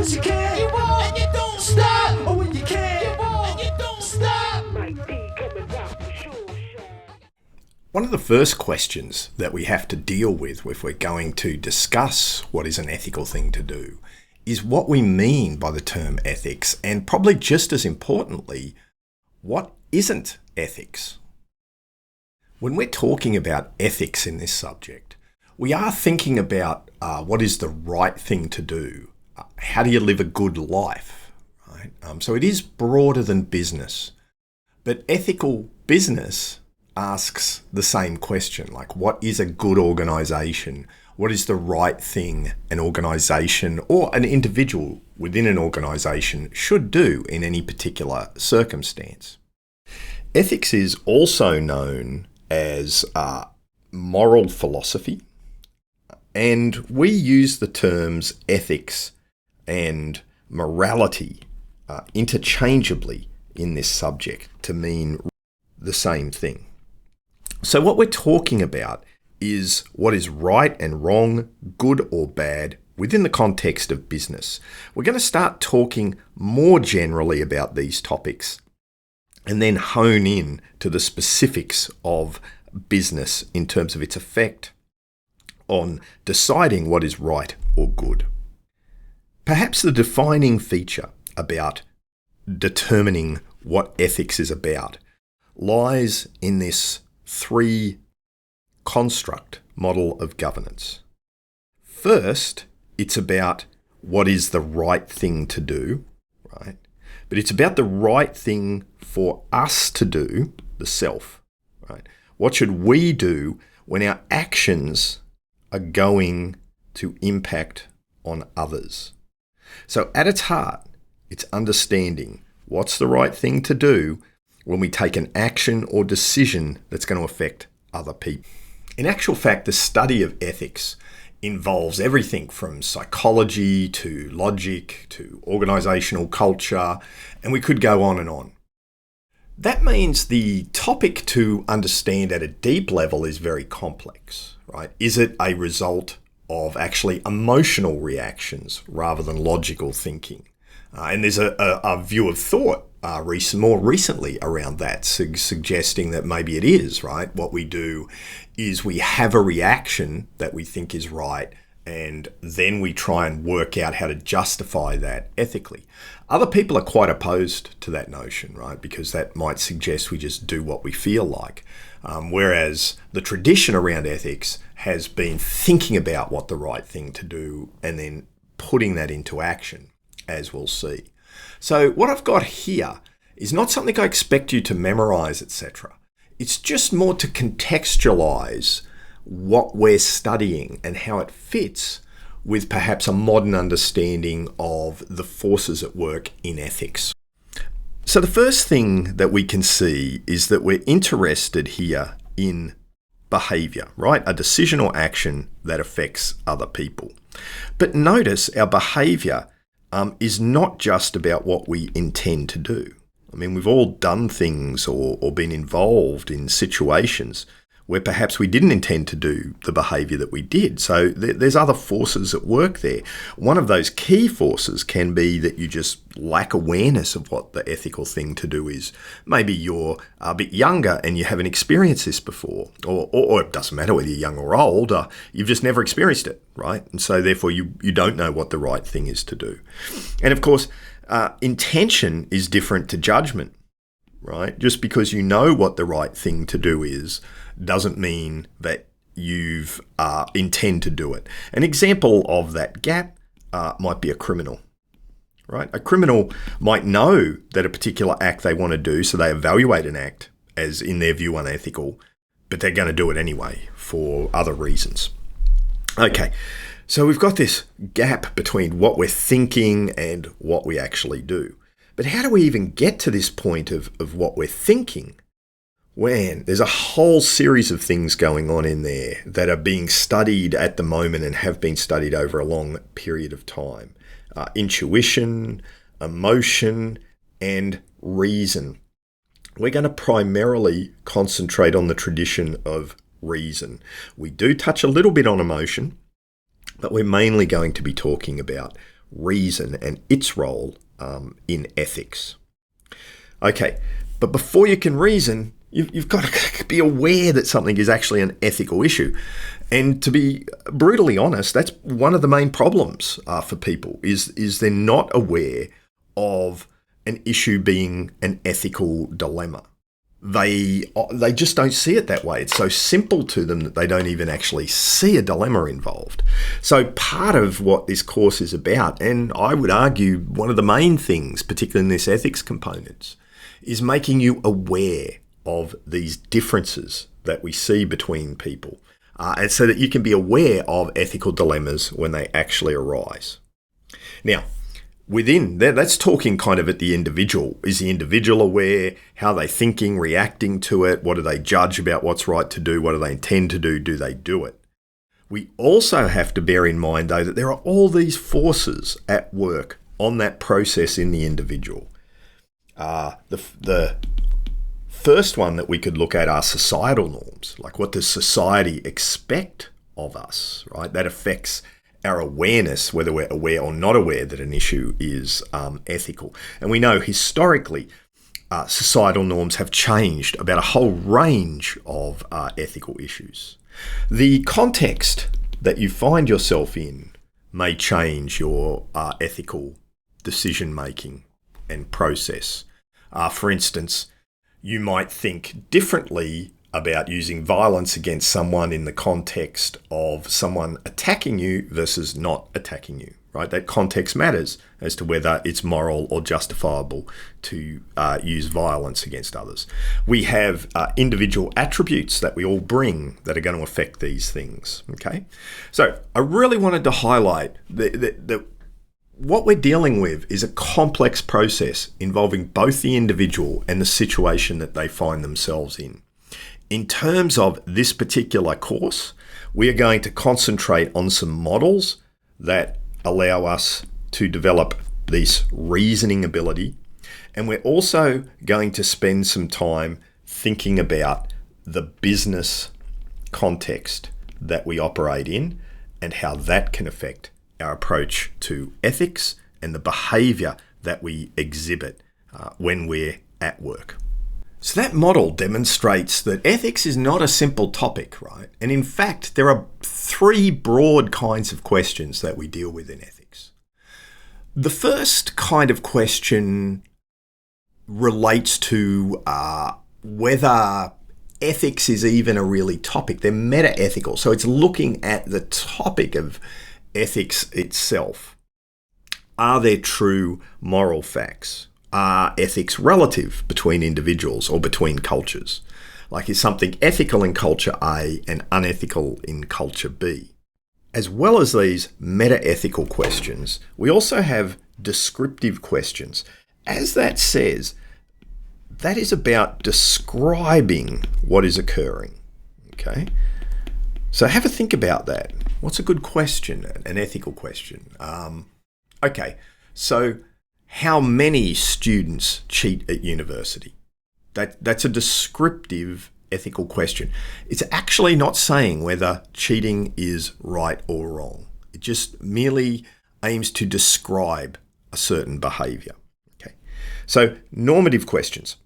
'cause you can't, you won't, and you don't stop. Or when you can't, you won't, and you don't stop. One of the first questions that we have to deal with if we're going to discuss what is an ethical thing to do is what we mean by the term ethics, and probably just as importantly, what isn't ethics? When we're talking about ethics in this subject, we are thinking about what is the right thing to do. How do you live a good life? Right? So it is broader than business, but ethical business asks the same question, like what is a good organisation? What is the right thing an organisation or an individual within an organisation should do in any particular circumstance? Ethics is also known as moral philosophy, and we use the terms ethics and morality interchangeably in this subject to mean the same thing. So what we're talking about is what is right and wrong, good or bad, within the context of business. We're going to start talking more generally about these topics and then hone in to the specifics of business in terms of its effect on deciding what is right or good. Perhaps the defining feature about determining what ethics is about lies in this three-construct model of governance. First, it's about what is the right thing to do, right? But it's about the right thing for us to do, the self, right? What should we do when our actions are going to impact on others? So at its heart, it's understanding what's the right thing to do when we take an action or decision that's going to affect other people. In actual fact, the study of ethics involves everything from psychology to logic to organisational culture, and we could go on and on. That means the topic to understand at a deep level is very complex, right? Is it a result of actually emotional reactions rather than logical thinking? And there's a view of thought more recently around that, suggesting that maybe it is, right? What we do is we have a reaction that we think is right, and then we try and work out how to justify that ethically. Other people are quite opposed to that notion, right? Because that might suggest we just do what we feel like. Whereas the tradition around ethics has been thinking about what the right thing to do and then putting that into action, as we'll see. So what I've got here is not something I expect you to memorize, etc. It's just more to contextualize what we're studying and how it fits with perhaps a modern understanding of the forces at work in ethics. So the first thing that we can see is that we're interested here in behaviour, right? A decision or action that affects other people. But notice our behaviour is not just about what we intend to do. I mean, we've all done things or been involved in situations where perhaps we didn't intend to do the behaviour that we did. So there's other forces at work there. One of those key forces can be that you just lack awareness of what the ethical thing to do is. Maybe you're a bit younger and you haven't experienced this before, or it doesn't matter whether you're young or old, you've just never experienced it, right? And so therefore you don't know what the right thing is to do. And of course, intention is different to judgment, right? Just because you know what the right thing to do is doesn't mean that you've intend to do it. An example of that gap might be a criminal, right? A criminal might know that a particular act they want to do, so they evaluate an act as, in their view, unethical, but they're going to do it anyway for other reasons. Okay, so we've got this gap between what we're thinking and what we actually do. But how do we even get to this point of what we're thinking? When there's a whole series of things going on in there that are being studied at the moment and have been studied over a long period of time. Intuition, emotion, and reason. We're going to primarily concentrate on the tradition of reason. We do touch a little bit on emotion, but we're mainly going to be talking about reason and its role in ethics. Okay, but before you can reason, you've got to be aware that something is actually an ethical issue. And to be brutally honest, that's one of the main problems for people is they're not aware of an issue being an ethical dilemma. They just don't see it that way. It's so simple to them that they don't even actually see a dilemma involved. So part of what this course is about, and I would argue one of the main things, particularly in this ethics components, is making you aware of these differences that we see between people, and so that you can be aware of ethical dilemmas when they actually arise. Now, within that, that's talking kind of at the individual. Is the individual aware? How are they thinking, reacting to it? What do they judge about what's right to do? What do they intend to do? Do they do it? We also have to bear in mind, though, that there are all these forces at work on that process in the individual. The first one that we could look at are societal norms. Like, what does society expect of us, right? That affects our awareness, whether we're aware or not aware that an issue is ethical. And we know historically, societal norms have changed about a whole range of ethical issues. The context that you find yourself in may change your ethical decision-making and process. For instance, you might think differently about using violence against someone in the context of someone attacking you versus not attacking you, right? That context matters as to whether it's moral or justifiable to use violence against others. We have individual attributes that we all bring that are going to affect these things, okay? So I really wanted to highlight that what we're dealing with is a complex process involving both the individual and the situation that they find themselves in. In terms of this particular course, we are going to concentrate on some models that allow us to develop this reasoning ability. And we're also going to spend some time thinking about the business context that we operate in and how that can affect our approach to ethics and the behaviour that we exhibit when we're at work. So that model demonstrates that ethics is not a simple topic, right? And in fact, there are three broad kinds of questions that we deal with in ethics. The first kind of question relates to whether ethics is even a really topic. They're meta-ethical, so it's looking at the topic of ethics itself. Are there true moral facts? Are ethics relative between individuals or between cultures? Like, is something ethical in culture A and unethical in culture B? As well as these meta-ethical questions, we also have descriptive questions. As that says, that is about describing what is occurring, okay? So have a think about that. What's a good question, an ethical question? Okay, so how many students cheat at university? That's a descriptive ethical question. It's actually not saying whether cheating is right or wrong. It just merely aims to describe a certain behaviour. Okay, so normative questions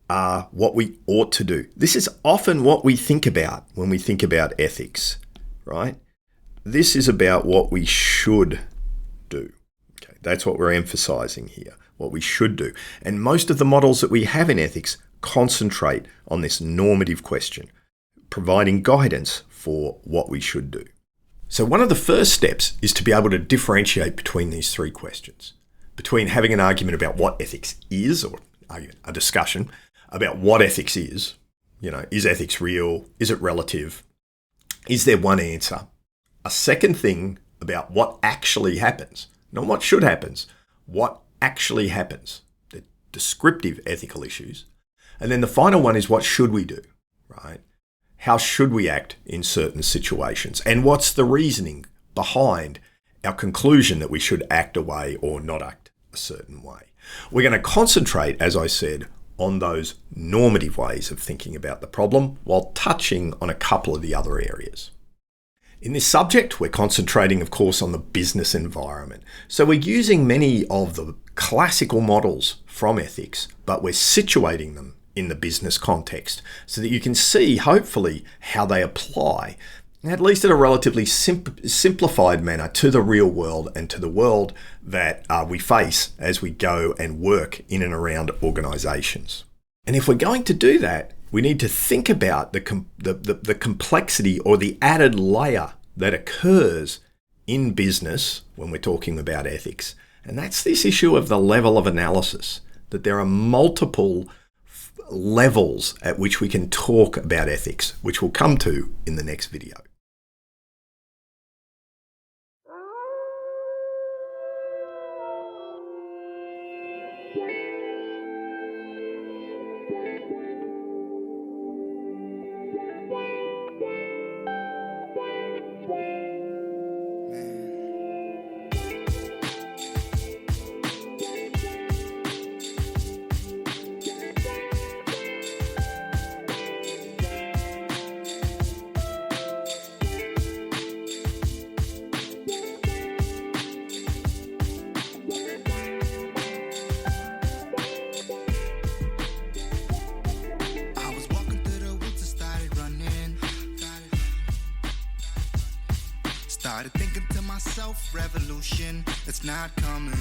are what we ought to do. This is often what we think about when we think about ethics, right? This is about what we should do. Okay, that's what we're emphasising here, what we should do. And most of the models that we have in ethics concentrate on this normative question, providing guidance for what we should do. So one of the first steps is to be able to differentiate between these three questions, between having an argument about what ethics is, or a discussion about what ethics is. You know, is ethics real? Is it relative? Is there one answer? A second thing about what actually happens, not what should happens, what actually happens, the descriptive ethical issues. And then the final one is what should we do, right? How should we act in certain situations? And what's the reasoning behind our conclusion that we should act a way or not act a certain way? We're going to concentrate, as I said, on those normative ways of thinking about the problem while touching on a couple of the other areas. In this subject, we're concentrating, of course, on the business environment. So we're using many of the classical models from ethics, but we're situating them in the business context so that you can see, hopefully, how they apply, at least in a relatively simplified manner, to the real world and to the world that we face as we go and work in and around organisations. And if we're going to do that, we need to think about the complexity or the added layer that occurs in business when we're talking about ethics. And that's this issue of the level of analysis, that there are multiple levels at which we can talk about ethics, which we'll come to in the next video. Started thinking to myself, revolution, it's not coming.